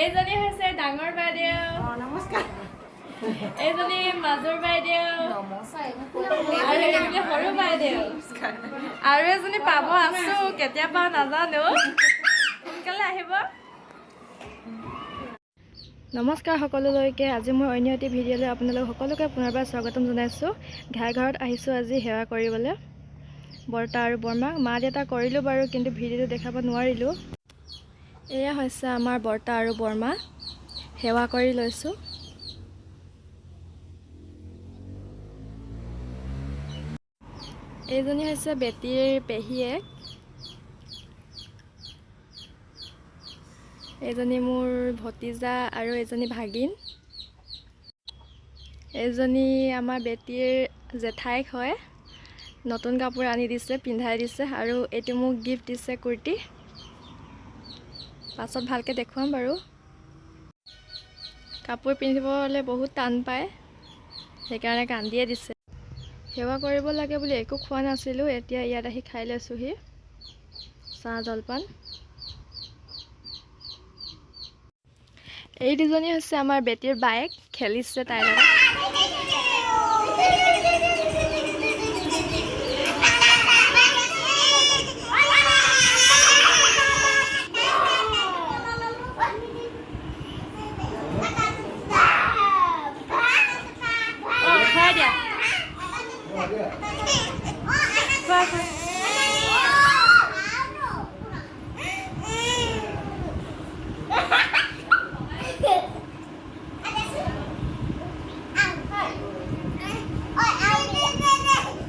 এইজনী হৈছে ডাঙৰ বাইদেউ। নমস্কাৰ। এইজনী মাজৰ বাইদেউ। আৰু এইজনী সৰু বাইদেউ। আৰু এজনী পাব আছো, কেতিয়া পাওঁ নাজানো। সোনকালে আহিব। নমস্কাৰ সকলোলৈকে। আজি মই অন্য এটি ভিডিঅ'লৈ আপোনালোক সকলোকে পুনৰবাৰ স্বাগতম জনাইছোঁ। ঘৰত আহিছোঁ আজি সেৱা কৰিবলৈ, বৰ্তা আৰু বৰমাক। মা দেউতা কৰিলোঁ বাৰু, কিন্তু ভিডিঅ'টো দেখাব নোৱাৰিলোঁ। এয়া হৈছে আমাৰ বৰ্তা আৰু বৰমা, সেৱা কৰি লৈছোঁ। এইজনী হৈছে বেটীৰ পেহীয়েক। এজনী মোৰ ভতিজা আৰু এজনী ভাগিন। এজনী আমাৰ বেটীৰ জেঠাইক হয়। নতুন কাপোৰ আনি দিছে, পিন্ধাই দিছে, আৰু এইটো মোক গিফ্ট দিছে কুৰ্তি। পাছত ভালকৈ দেখুৱাম বাৰু। কাপোৰ পিন্ধিবলৈ বহুত টান পায়, সেইকাৰণে কান্দিয়ে দিছে। সেৱা কৰিব লাগে বুলি একো খোৱা নাছিলোঁ, এতিয়া ইয়াত আহি খাই লৈছোঁহি চাহ জলপান। এই দুজনী হৈছে আমাৰ বেটীৰ বায়েক, খেলিছে তাইৰ লগত।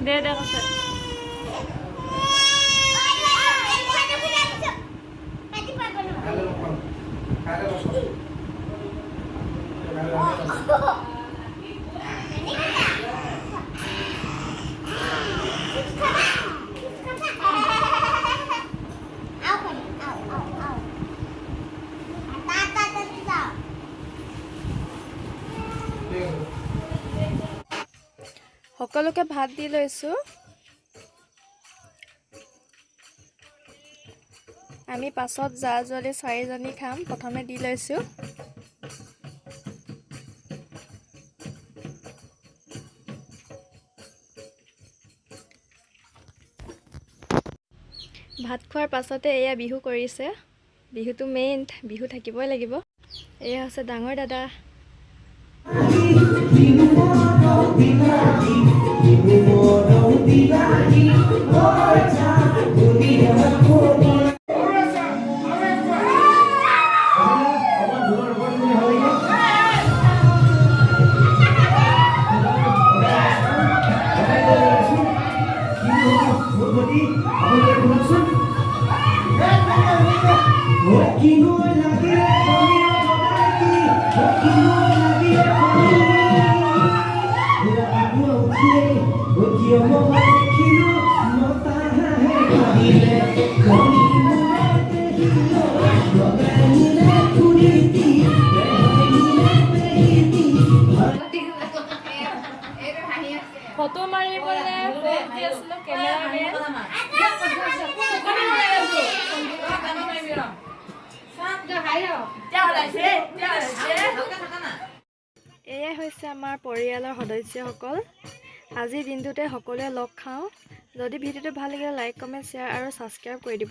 দে কৈছে সকলোকে ভাত দি লৈছোঁ। আমি পাছত জা জোৱালি 4জনী খাম, প্ৰথমে দি লৈছোঁ। ভাত খোৱাৰ পাছতে এয়া বিহু কৰিছে। বিহুটো মেইন, বিহু থাকিবই লাগিব। এয়া হৈছে ডাঙৰ দাদা। ফটো মাৰিবলৈ এয়াই হৈছে আমাৰ পৰিয়ালৰ সদস্যসকল। আজিৰ দিনটোতে সকলোৱে লগ খাওঁ। যদি ভিডিঅ'টো ভাল লাগিলে লাইক, কমেণ্ট, শ্বেয়াৰ আৰু ছাবস্ক্ৰাইব কৰি দিব।